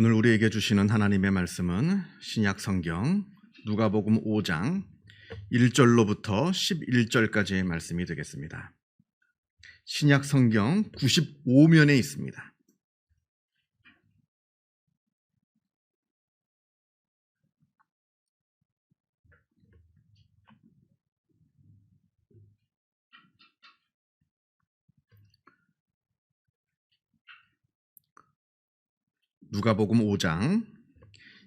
오늘 우리에게 주시는 하나님의 말씀은 신약 성경 누가복음 5장 1절로부터 11절까지의 말씀이 되겠습니다. 신약 성경 95면에 있습니다. 누가복음 5장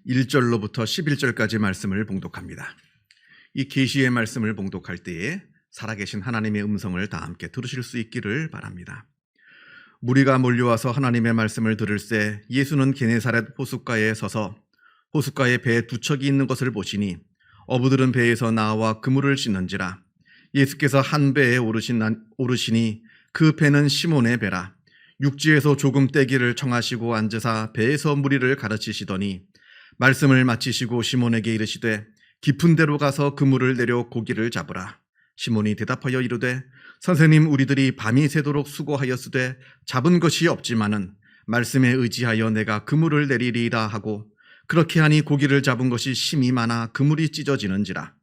1절로부터 11절까지 말씀을 봉독합니다. 이 계시의 말씀을 봉독할 때에 살아계신 하나님의 음성을 다 함께 들으실 수 있기를 바랍니다. 무리가 몰려와서 하나님의 말씀을 들을새 예수는 게네사렛 호숫가에 서서 호숫가에 배 두 척이 있는 것을 보시니 어부들은 배에서 나와 그물을 씻는지라. 예수께서 한 배에 오르시니 그 배는 시몬의 배라. 육지에서 조금 떼기를 청하시고 앉으사 배에서 무리를 가르치시더니 말씀을 마치시고 시몬에게 이르시되 깊은 데로 가서 그물을 내려 고기를 잡으라. 시몬이 대답하여 이르되 선생님, 우리들이 밤이 새도록 수고하였으되 잡은 것이 없지만은 말씀에 의지하여 내가 그물을 내리리라 하고 그렇게 하니 고기를 잡은 것이 심히 많아 그물이 찢어지는지라.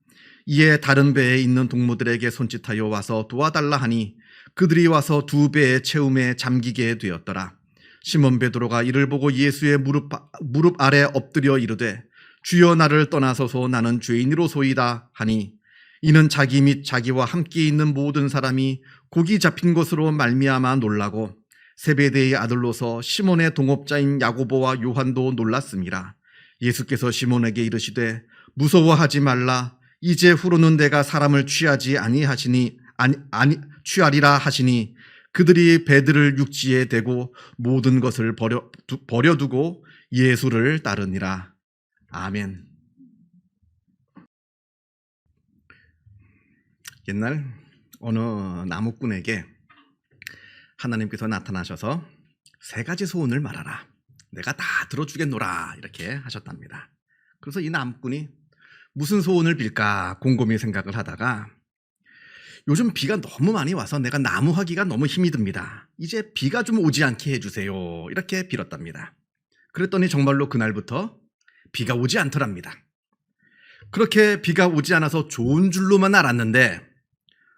이에 다른 배에 있는 동무들에게 손짓하여 와서 도와달라 하니 그들이 와서 두 배의 채움에 잠기게 되었더라. 시몬 베드로가 이를 보고 예수의 무릎 아래 엎드려 이르되 주여, 나를 떠나소서, 나는 죄인이로소이다 하니 이는 자기 및 자기와 함께 있는 모든 사람이 고기 잡힌 것으로 말미암아 놀라고 세베대의 아들로서 시몬의 동업자인 야고보와 요한도 놀랐습니다. 예수께서 시몬에게 이르시되 무서워하지 말라. 이제 후로는 내가 사람을 취하리라 하시니 그들이 배들을 육지에 대고 모든 것을 버려두고 예수를 따르니라. 아멘. 옛날 어느 나무꾼에게 하나님께서 나타나셔서 세 가지 소원을 말하라. 내가 다 들어주겠노라. 이렇게 하셨답니다. 그래서 이 나무꾼이 무슨 소원을 빌까 곰곰이 생각을 하다가 요즘 비가 너무 많이 와서 내가 나무하기가 너무 힘이 듭니다. 이제 비가 좀 오지 않게 해주세요. 이렇게 빌었답니다. 그랬더니 정말로 그날부터 비가 오지 않더랍니다. 그렇게 비가 오지 않아서 좋은 줄로만 알았는데,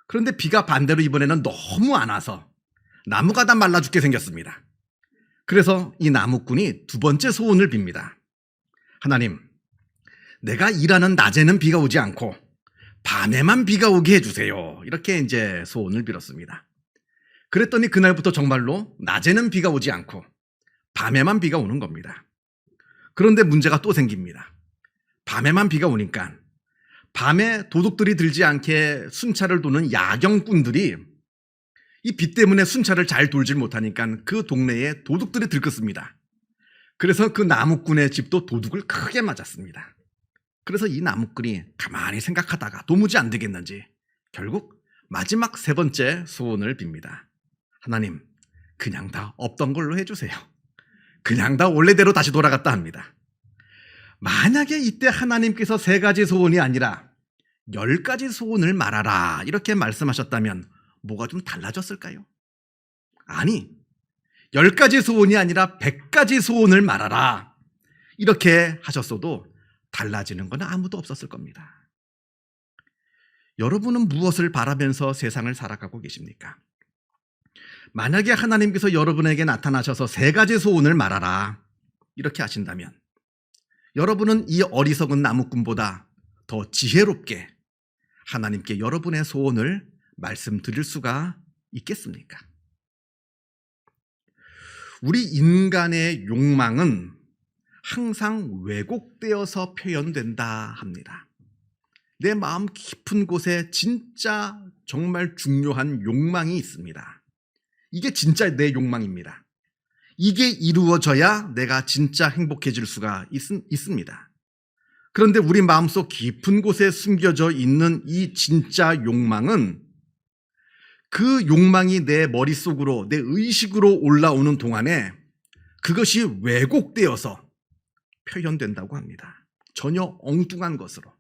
그런데 비가 반대로 이번에는 너무 안 와서 나무가 다 말라 죽게 생겼습니다. 그래서 이 나무꾼이 두 번째 소원을 빕니다. 하나님, 내가 일하는 낮에는 비가 오지 않고 밤에만 비가 오게 해주세요. 이렇게 이제 소원을 빌었습니다. 그랬더니 그날부터 정말로 낮에는 비가 오지 않고 밤에만 비가 오는 겁니다. 그런데 문제가 또 생깁니다. 밤에만 비가 오니까 밤에 도둑들이 들지 않게 순찰을 도는 야경꾼들이 이 비 때문에 순찰을 잘 돌질 못하니까 그 동네에 도둑들이 들끓습니다. 그래서 그 나무꾼의 집도 도둑을 크게 맞았습니다. 그래서 이 나무꾼이 가만히 생각하다가 도무지 안 되겠는지 결국 마지막 세 번째 소원을 빕니다. 하나님, 그냥 다 없던 걸로 해주세요. 그냥 다 원래대로 다시 돌아갔다 합니다. 만약에 이때 하나님께서 세 가지 소원이 아니라 10가지 소원을 말하라 이렇게 말씀하셨다면 뭐가 좀 달라졌을까요? 아니, 10가지 소원이 아니라 100가지 소원을 말하라 이렇게 하셨어도 달라지는 건 아무도 없었을 겁니다. 여러분은 무엇을 바라면서 세상을 살아가고 계십니까? 만약에 하나님께서 여러분에게 나타나셔서 3가지 소원을 말하라 이렇게 하신다면 여러분은 이 어리석은 나무꾼보다 더 지혜롭게 하나님께 여러분의 소원을 말씀드릴 수가 있겠습니까? 우리 인간의 욕망은 항상 왜곡되어서 표현된다 합니다. 내 마음 깊은 곳에 진짜 정말 중요한 욕망이 있습니다. 이게 진짜 내 욕망입니다. 이게 이루어져야 내가 진짜 행복해질 수가 있습니다. 그런데 우리 마음속 깊은 곳에 숨겨져 있는 이 진짜 욕망은 그 욕망이 내 머릿속으로, 내 의식으로 올라오는 동안에 그것이 왜곡되어서 표현된다고 합니다. 전혀 엉뚱한 것으로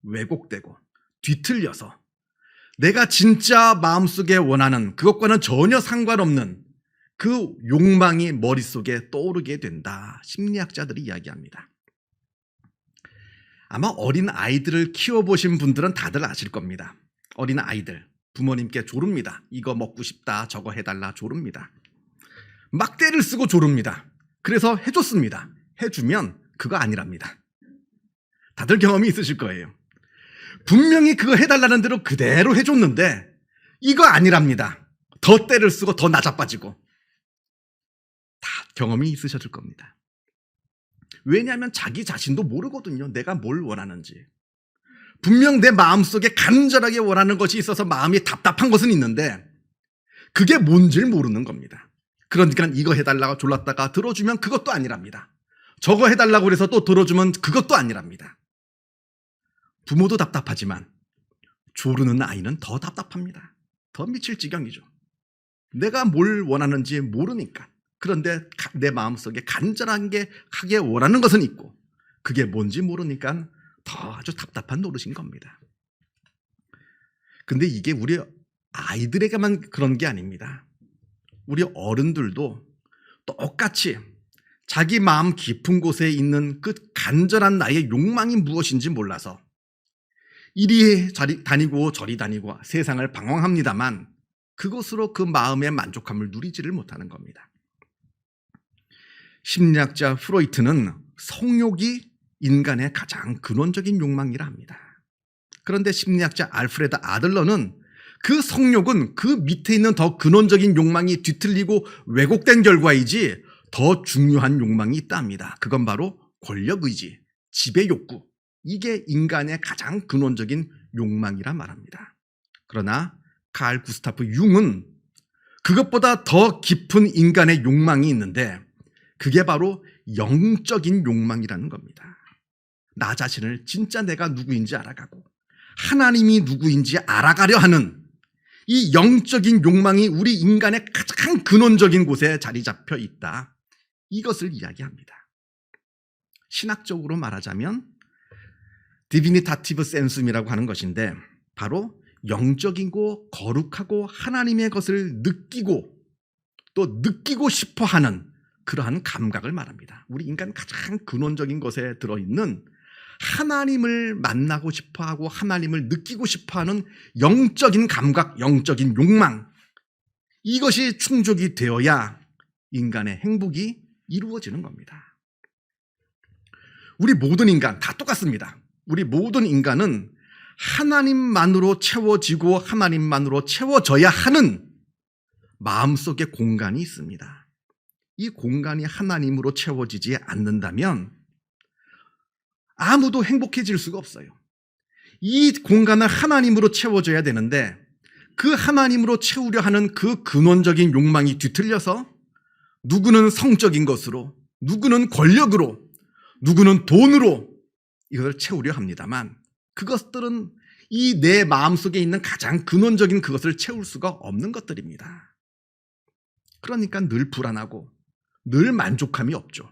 왜곡되고 뒤틀려서 내가 진짜 마음속에 원하는 그것과는 전혀 상관없는 그 욕망이 머릿속에 떠오르게 된다. 심리학자들이 이야기합니다. 아마 어린 아이들을 키워보신 분들은 다들 아실 겁니다. 어린 아이들, 부모님께 조릅니다. 이거 먹고 싶다, 저거 해달라 조릅니다. 막 떼를 쓰고 조릅니다. 그래서 해줬습니다. 해주면 그거 아니랍니다. 다들 경험이 있으실 거예요. 분명히 그거 해달라는 대로 그대로 해줬는데 이거 아니랍니다. 더 떼를 쓰고 더 낮아빠지고. 다 경험이 있으셨을 겁니다. 왜냐하면 자기 자신도 모르거든요. 내가 뭘 원하는지. 분명 내 마음속에 간절하게 원하는 것이 있어서 마음이 답답한 것은 있는데 그게 뭔지를 모르는 겁니다. 그러니까 이거 해달라고 졸랐다가 들어주면 그것도 아니랍니다. 저거 해달라고 그래서 또 들어주면 그것도 아니랍니다. 부모도 답답하지만 조르는 아이는 더 답답합니다. 더 미칠 지경이죠. 내가 뭘 원하는지 모르니까. 그런데 내 마음속에 간절하게 원하는 것은 있고 그게 뭔지 모르니까 더 아주 답답한 노릇인 겁니다. 근데 이게 우리 아이들에게만 그런 게 아닙니다. 우리 어른들도 똑같이 자기 마음 깊은 곳에 있는 그 간절한 나의 욕망이 무엇인지 몰라서 이리 다니고 저리 다니고 세상을 방황합니다만 그것으로 그 마음의 만족함을 누리지를 못하는 겁니다. 심리학자 프로이트는 성욕이 인간의 가장 근원적인 욕망이라 합니다. 그런데 심리학자 알프레드 아들러는 그 성욕은 그 밑에 있는 더 근원적인 욕망이 뒤틀리고 왜곡된 결과이지 더 중요한 욕망이 있다 합니다. 그건 바로 권력의지, 지배욕구. 이게 인간의 가장 근원적인 욕망이라 말합니다. 그러나 칼 구스타프 융은 그것보다 더 깊은 인간의 욕망이 있는데 그게 바로 영적인 욕망이라는 겁니다. 나 자신을 진짜 내가 누구인지 알아가고 하나님이 누구인지 알아가려 하는 이 영적인 욕망이 우리 인간의 가장 근원적인 곳에 자리 잡혀 있다. 이것을 이야기합니다. 신학적으로 말하자면 디비니타티브 센숨이라고 하는 것인데 바로 영적이고 거룩하고 하나님의 것을 느끼고 또 느끼고 싶어하는 그러한 감각을 말합니다. 우리 인간 가장 근원적인 것에 들어있는 하나님을 만나고 싶어하고 하나님을 느끼고 싶어하는 영적인 감각, 영적인 욕망, 이것이 충족이 되어야 인간의 행복이 이루어지는 겁니다. 우리 모든 인간 다 똑같습니다. 우리 모든 인간은 하나님만으로 채워지고 하나님만으로 채워져야 하는 마음속의 공간이 있습니다. 이 공간이 하나님으로 채워지지 않는다면 아무도 행복해질 수가 없어요. 이 공간을 하나님으로 채워줘야 되는데 그 하나님으로 채우려 하는 그 근원적인 욕망이 뒤틀려서 누구는 성적인 것으로, 누구는 권력으로, 누구는 돈으로 이것을 채우려 합니다만 그것들은 이 내 마음속에 있는 가장 근원적인 그것을 채울 수가 없는 것들입니다. 그러니까 늘 불안하고 늘 만족함이 없죠.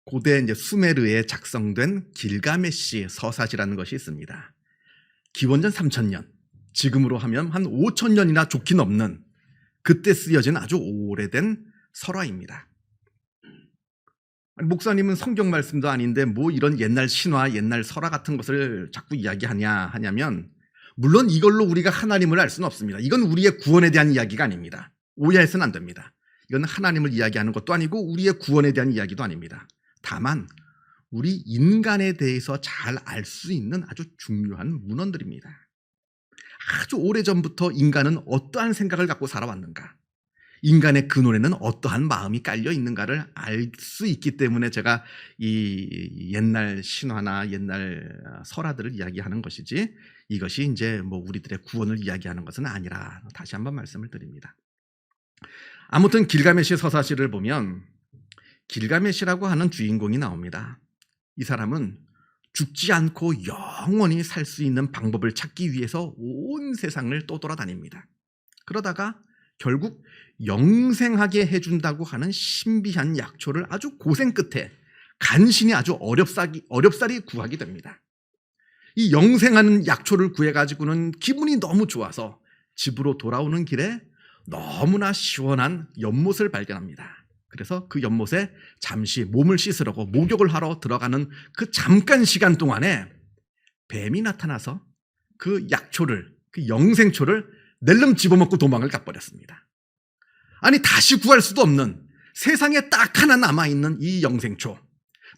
고대 이제 수메르에 작성된 길가메시 서사시라는 것이 있습니다. 기원전 3000년, 지금으로 하면 한 5000년이나 좋게 넘는 그때 쓰여진 아주 오래된 설화입니다. 목사님은 성경 말씀도 아닌데 뭐 이런 옛날 신화, 옛날 설화 같은 것을 자꾸 하냐면 물론 이걸로 우리가 하나님을 알 수는 없습니다. 이건 우리의 구원에 대한 이야기가 아닙니다. 오해해서는 안 됩니다. 이건 하나님을 이야기하는 것도 아니고 우리의 구원에 대한 이야기도 아닙니다. 다만 우리 인간에 대해서 잘 알 수 있는 아주 중요한 문헌들입니다. 아주 오래전부터 인간은 어떠한 생각을 갖고 살아왔는가, 인간의 근원에는 어떠한 마음이 깔려 있는가를 알 수 있기 때문에 제가 이 옛날 신화나 옛날 설화들을 이야기하는 것이지 이것이 이제 뭐 우리들의 구원을 이야기하는 것은 아니라 다시 한번 말씀을 드립니다. 아무튼 길가메시 서사시를 보면 길가메시라고 하는 주인공이 나옵니다. 이 사람은 죽지 않고 영원히 살 수 있는 방법을 찾기 위해서 온 세상을 떠돌아다닙니다. 그러다가 결국 영생하게 해준다고 하는 신비한 약초를 아주 고생 끝에 간신히 아주 어렵사리 구하게 됩니다. 이 영생하는 약초를 구해가지고는 기분이 너무 좋아서 집으로 돌아오는 길에 너무나 시원한 연못을 발견합니다. 그래서 그 연못에 잠시 몸을 씻으려고 목욕을 하러 들어가는 그 잠깐 시간 동안에 뱀이 나타나서 그 약초를, 그 영생초를 낼름 집어먹고 도망을 가버렸습니다. 아니, 다시 구할 수도 없는, 세상에 딱 하나 남아있는 이 영생초,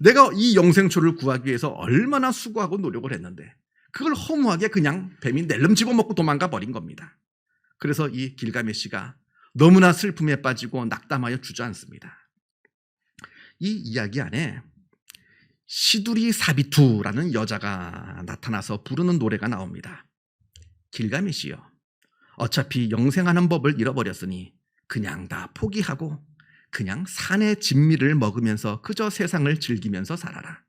내가 이 영생초를 구하기 위해서 얼마나 수고하고 노력을 했는데 그걸 허무하게 그냥 뱀이 낼름 집어먹고 도망가 버린 겁니다. 그래서 이 길가메시가 너무나 슬픔에 빠지고 낙담하여 주저앉습니다. 이 이야기 안에 시두리 사비투라는 여자가 나타나서 부르는 노래가 나옵니다. 길가메시여, 어차피 영생하는 법을 잃어버렸으니 그냥 다 포기하고 그냥 산의 진미를 먹으면서 그저 세상을 즐기면서 살아라.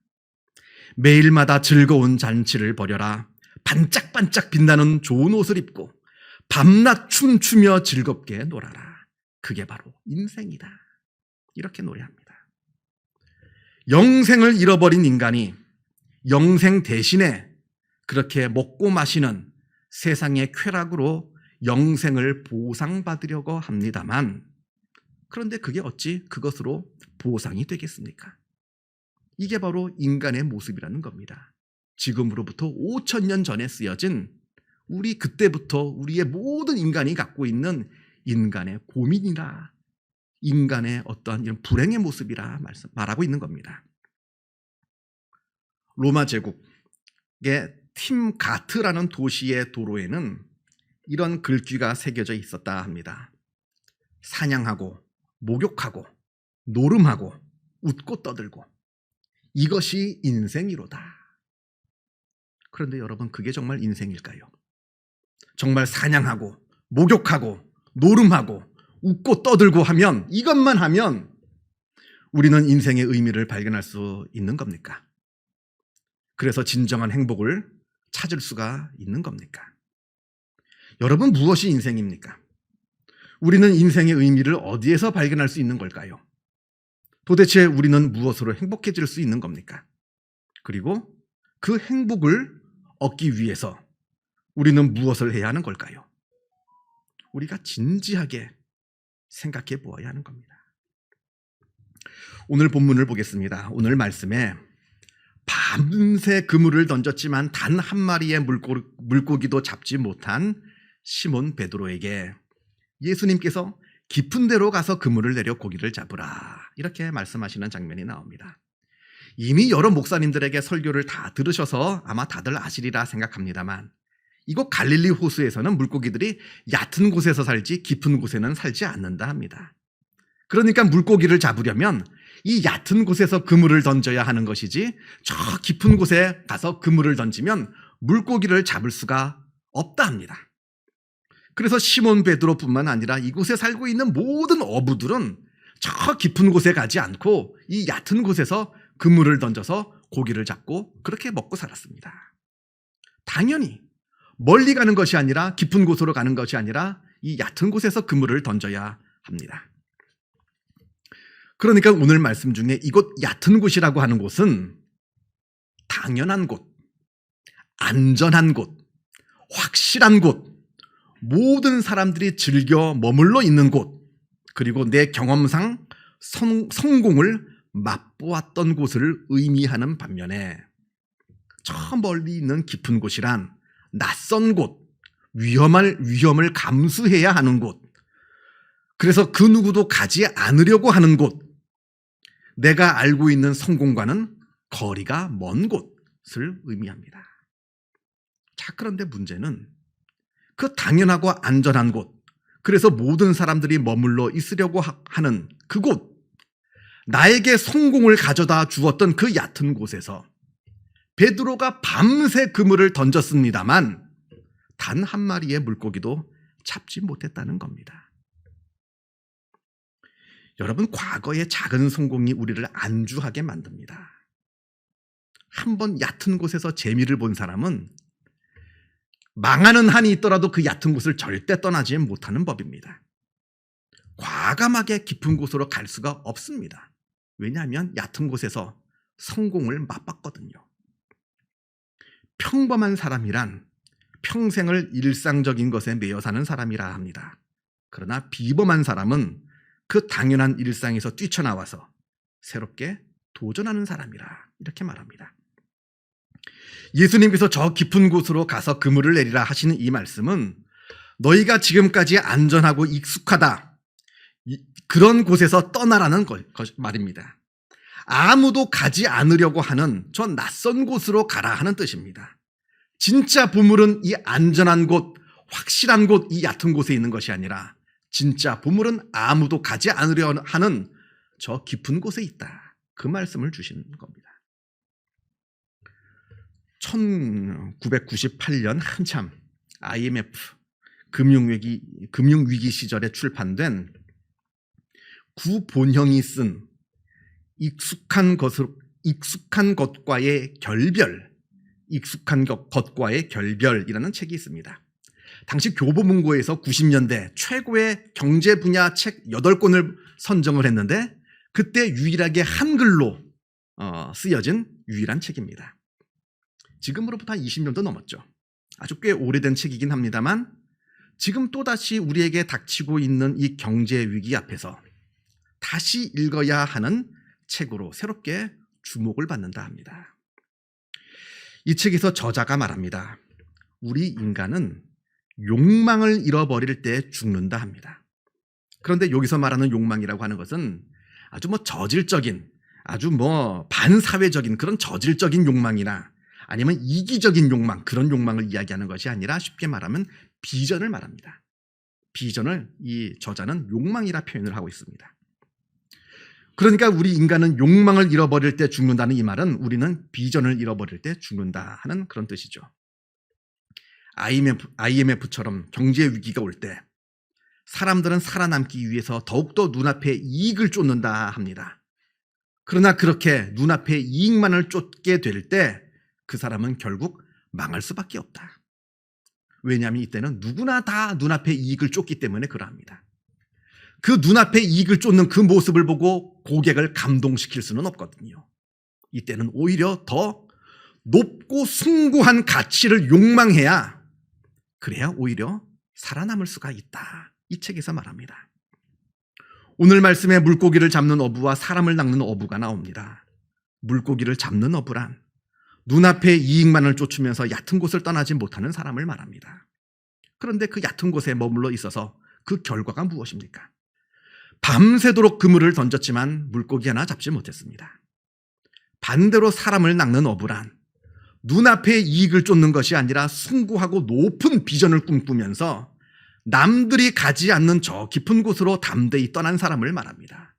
매일마다 즐거운 잔치를 벌여라. 반짝반짝 빛나는 좋은 옷을 입고 밤낮 춤추며 즐겁게 놀아라. 그게 바로 인생이다. 이렇게 노래합니다. 영생을 잃어버린 인간이 영생 대신에 그렇게 먹고 마시는 세상의 쾌락으로 영생을 보상받으려고 합니다만, 그런데 그게 어찌 그것으로 보상이 되겠습니까? 이게 바로 인간의 모습이라는 겁니다. 지금으로부터 5,000년 전에 쓰여진 우리 그때부터 우리의 모든 인간이 갖고 있는 인간의 고민이라, 인간의 어떠한 이런 불행의 모습이라 말하고 있는 겁니다. 로마 제국의 팀가트라는 도시의 도로에는 이런 글귀가 새겨져 있었다 합니다. 사냥하고 목욕하고 노름하고 웃고 떠들고 이것이 인생이로다. 그런데 여러분, 그게 정말 인생일까요? 정말 사냥하고 목욕하고 노름하고 웃고 떠들고 하면, 이것만 하면 우리는 인생의 의미를 발견할 수 있는 겁니까? 그래서 진정한 행복을 찾을 수가 있는 겁니까? 여러분, 무엇이 인생입니까? 우리는 인생의 의미를 어디에서 발견할 수 있는 걸까요? 도대체 우리는 무엇으로 행복해질 수 있는 겁니까? 그리고 그 행복을 얻기 위해서 우리는 무엇을 해야 하는 걸까요? 우리가 진지하게 생각해 보아야 하는 겁니다. 오늘 본문을 보겠습니다. 오늘 말씀에 밤새 그물을 던졌지만 단 한 마리의 물고기도 잡지 못한 시몬 베드로에게 예수님께서 깊은 데로 가서 그물을 내려 고기를 잡으라, 이렇게 말씀하시는 장면이 나옵니다. 이미 여러 목사님들에게 설교를 다 들으셔서 아마 다들 아시리라 생각합니다만, 이곳 갈릴리 호수에서는 물고기들이 얕은 곳에서 살지 깊은 곳에는 살지 않는다 합니다. 그러니까 물고기를 잡으려면 이 얕은 곳에서 그물을 던져야 하는 것이지, 저 깊은 곳에 가서 그물을 던지면 물고기를 잡을 수가 없다 합니다. 그래서 시몬 베드로뿐만 아니라 이곳에 살고 있는 모든 어부들은 저 깊은 곳에 가지 않고 이 얕은 곳에서 그물을 던져서 고기를 잡고 그렇게 먹고 살았습니다. 당연히 멀리 가는 것이 아니라, 깊은 곳으로 가는 것이 아니라 이 얕은 곳에서 그물을 던져야 합니다. 그러니까 오늘 말씀 중에 이곳 얕은 곳이라고 하는 곳은 당연한 곳, 안전한 곳, 확실한 곳, 모든 사람들이 즐겨 머물러 있는 곳, 그리고 내 경험상 성공을 맛보았던 곳을 의미하는 반면에, 저 멀리 있는 깊은 곳이란 낯선 곳, 위험을 감수해야 하는 곳, 그래서 그 누구도 가지 않으려고 하는 곳, 내가 알고 있는 성공과는 거리가 먼 곳을 의미합니다. 자, 그런데 문제는 그 당연하고 안전한 곳, 그래서 모든 사람들이 머물러 있으려고 하는 그곳, 나에게 성공을 가져다 주었던 그 얕은 곳에서 베드로가 밤새 그물을 던졌습니다만 단 한 마리의 물고기도 잡지 못했다는 겁니다. 여러분, 과거의 작은 성공이 우리를 안주하게 만듭니다. 한번 얕은 곳에서 재미를 본 사람은 망하는 한이 있더라도 그 얕은 곳을 절대 떠나지 못하는 법입니다. 과감하게 깊은 곳으로 갈 수가 없습니다. 왜냐하면 얕은 곳에서 성공을 맛봤거든요. 평범한 사람이란 평생을 일상적인 것에 매여 사는 사람이라 합니다. 그러나 비범한 사람은 그 당연한 일상에서 뛰쳐나와서 새롭게 도전하는 사람이라 이렇게 말합니다. 예수님께서 저 깊은 곳으로 가서 그물을 내리라 하시는 이 말씀은 너희가 지금까지 안전하고 익숙하다 그런 곳에서 떠나라는 말입니다. 아무도 가지 않으려고 하는 저 낯선 곳으로 가라 하는 뜻입니다. 진짜 보물은 이 안전한 곳, 확실한 곳, 이 얕은 곳에 있는 것이 아니라 진짜 보물은 아무도 가지 않으려 하는 저 깊은 곳에 있다. 그 말씀을 주시는 겁니다. 1998년 한참 IMF 금융위기 시절에 출판된 구본형이 쓴 익숙한 것과의 결별이라는 책이 있습니다. 당시 교보문고에서 90년대 최고의 경제 분야 책 8권을 선정을 했는데 그때 유일하게 한글로 쓰여진 유일한 책입니다. 지금으로부터 한 20년도 넘었죠. 아주 꽤 오래된 책이긴 합니다만 지금 또다시 우리에게 닥치고 있는 이 경제 위기 앞에서 다시 읽어야 하는 책으로 새롭게 주목을 받는다 합니다. 이 책에서 저자가 말합니다. 우리 인간은 욕망을 잃어버릴 때 죽는다 합니다. 그런데 여기서 말하는 욕망이라고 하는 것은 아주 저질적인, 아주 반사회적인 그런 저질적인 욕망이나 아니면 이기적인 욕망, 그런 욕망을 이야기하는 것이 아니라 쉽게 말하면 비전을 말합니다. 비전을 이 저자는 욕망이라 표현을 하고 있습니다. 그러니까 우리 인간은 욕망을 잃어버릴 때 죽는다는 이 말은 우리는 비전을 잃어버릴 때 죽는다 하는 그런 뜻이죠. IMF처럼 경제 위기가 올 때 사람들은 살아남기 위해서 더욱더 눈앞에 이익을 쫓는다 합니다. 그러나 그렇게 눈앞에 이익만을 쫓게 될 때 그 사람은 결국 망할 수밖에 없다. 왜냐하면 이때는 누구나 다 눈앞에 이익을 쫓기 때문에 그러합니다. 그 눈앞에 이익을 쫓는 그 모습을 보고 고객을 감동시킬 수는 없거든요. 이때는 오히려 더 높고 숭고한 가치를 욕망해야 그래야 오히려 살아남을 수가 있다. 이 책에서 말합니다. 오늘 말씀에 물고기를 잡는 어부와 사람을 낚는 어부가 나옵니다. 물고기를 잡는 어부란 눈앞의 이익만을 쫓으면서 얕은 곳을 떠나지 못하는 사람을 말합니다. 그런데 그 얕은 곳에 머물러 있어서 그 결과가 무엇입니까? 밤새도록 그물을 던졌지만 물고기 하나 잡지 못했습니다. 반대로 사람을 낚는 어부란 눈앞의 이익을 쫓는 것이 아니라 숭고하고 높은 비전을 꿈꾸면서 남들이 가지 않는 저 깊은 곳으로 담대히 떠난 사람을 말합니다.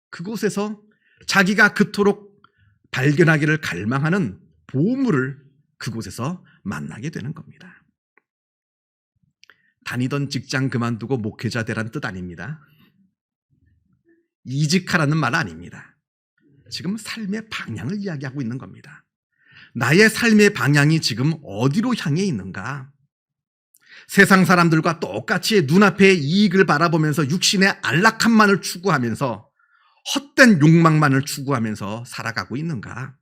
그곳에서 자기가 그토록 발견하기를 갈망하는 보물을 그곳에서 만나게 되는 겁니다. 다니던 직장 그만두고 목회자 되란 뜻 아닙니다. 이직하라는 말 아닙니다. 지금 삶의 방향을 이야기하고 있는 겁니다. 나의 삶의 방향이 지금 어디로 향해 있는가? 세상 사람들과 똑같이 눈앞의 이익을 바라보면서 육신의 안락함만을 추구하면서 헛된 욕망만을 추구하면서 살아가고 있는가?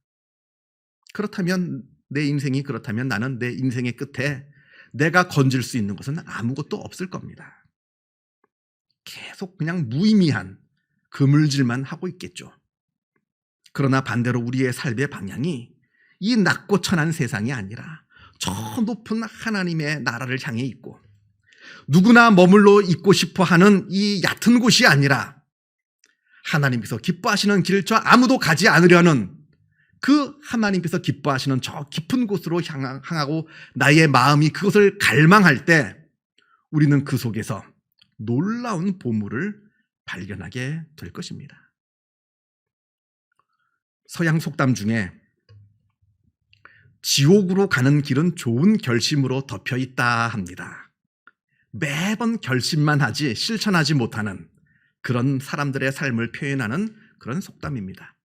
그렇다면 내 인생이 그렇다면 나는 내 인생의 끝에 내가 건질 수 있는 것은 아무것도 없을 겁니다. 계속 그냥 무의미한 그물질만 하고 있겠죠. 그러나 반대로 우리의 삶의 방향이 이 낮고 천한 세상이 아니라 저 높은 하나님의 나라를 향해 있고 누구나 머물러 있고 싶어하는 이 얕은 곳이 아니라 하나님께서 기뻐하시는 길, 저 아무도 가지 않으려는 그 하나님께서 기뻐하시는 저 깊은 곳으로 향하고 나의 마음이 그것을 갈망할 때 우리는 그 속에서 놀라운 보물을 발견하게 될 것입니다. 서양 속담 중에 지옥으로 가는 길은 좋은 결심으로 덮여 있다 합니다. 매번 결심만 하지 실천하지 못하는 그런 사람들의 삶을 표현하는 그런 속담입니다.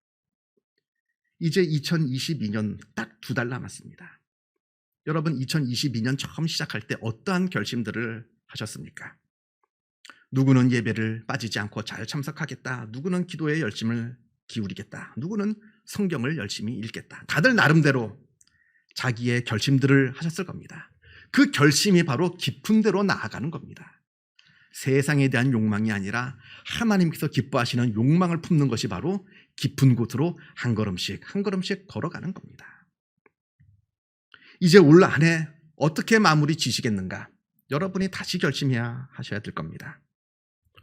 이제 2022년 딱 2달 남았습니다. 여러분 2022년 처음 시작할 때 어떠한 결심들을 하셨습니까? 누구는 예배를 빠지지 않고 잘 참석하겠다. 누구는 기도에 열심을 기울이겠다. 누구는 성경을 열심히 읽겠다. 다들 나름대로 자기의 결심들을 하셨을 겁니다. 그 결심이 바로 깊은 데로 나아가는 겁니다. 세상에 대한 욕망이 아니라 하나님께서 기뻐하시는 욕망을 품는 것이 바로 깊은 곳으로 한 걸음씩 한 걸음씩 걸어가는 겁니다. 이제 올 한 해 어떻게 마무리 지시겠는가? 여러분이 다시 결심해야 하셔야 될 겁니다.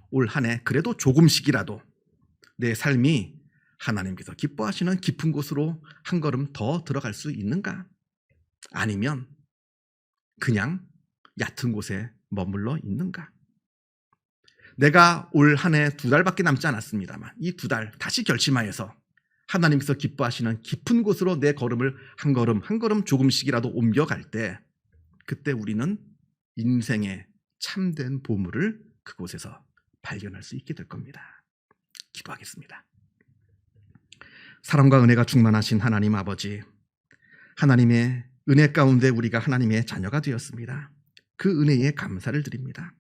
올 한 해 그래도 조금씩이라도 내 삶이 하나님께서 기뻐하시는 깊은 곳으로 한 걸음 더 들어갈 수 있는가? 아니면 그냥 얕은 곳에 머물러 있는가? 내가 올 한 해 2달밖에 남지 않았습니다만 이 2달 다시 결심하여서 하나님께서 기뻐하시는 깊은 곳으로 내 걸음을 한 걸음 한 걸음 조금씩이라도 옮겨갈 때 그때 우리는 인생의 참된 보물을 그곳에서 발견할 수 있게 될 겁니다. 기도하겠습니다. 사랑과 은혜가 충만하신 하나님 아버지, 하나님의 은혜 가운데 우리가 하나님의 자녀가 되었습니다. 그 은혜에 감사를 드립니다.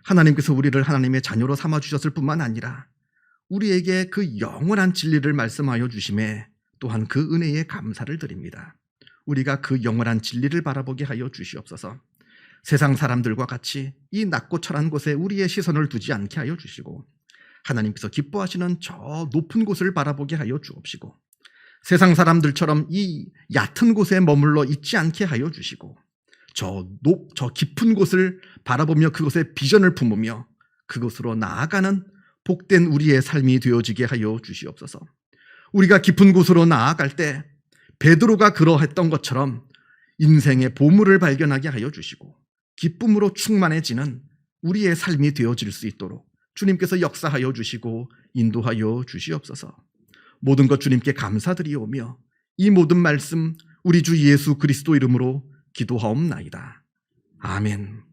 하나님께서 우리를 하나님의 자녀로 삼아주셨을 뿐만 아니라 우리에게 그 영원한 진리를 말씀하여 주심에 또한 그 은혜에 감사를 드립니다. 우리가 그 영원한 진리를 바라보게 하여 주시옵소서. 세상 사람들과 같이 이 낮고 철한 곳에 우리의 시선을 두지 않게 하여 주시고 하나님께서 기뻐하시는 저 높은 곳을 바라보게 하여 주옵시고 세상 사람들처럼 이 얕은 곳에 머물러 있지 않게 하여 주시고 저 깊은 곳을 바라보며 그곳에 비전을 품으며 그곳으로 나아가는 복된 우리의 삶이 되어지게 하여 주시옵소서. 우리가 깊은 곳으로 나아갈 때 베드로가 그러했던 것처럼 인생의 보물을 발견하게 하여 주시고 기쁨으로 충만해지는 우리의 삶이 되어질 수 있도록 주님께서 역사하여 주시고 인도하여 주시옵소서. 모든 것 주님께 감사드리오며 이 모든 말씀 우리 주 예수 그리스도 이름으로 기도하옵나이다. 아멘.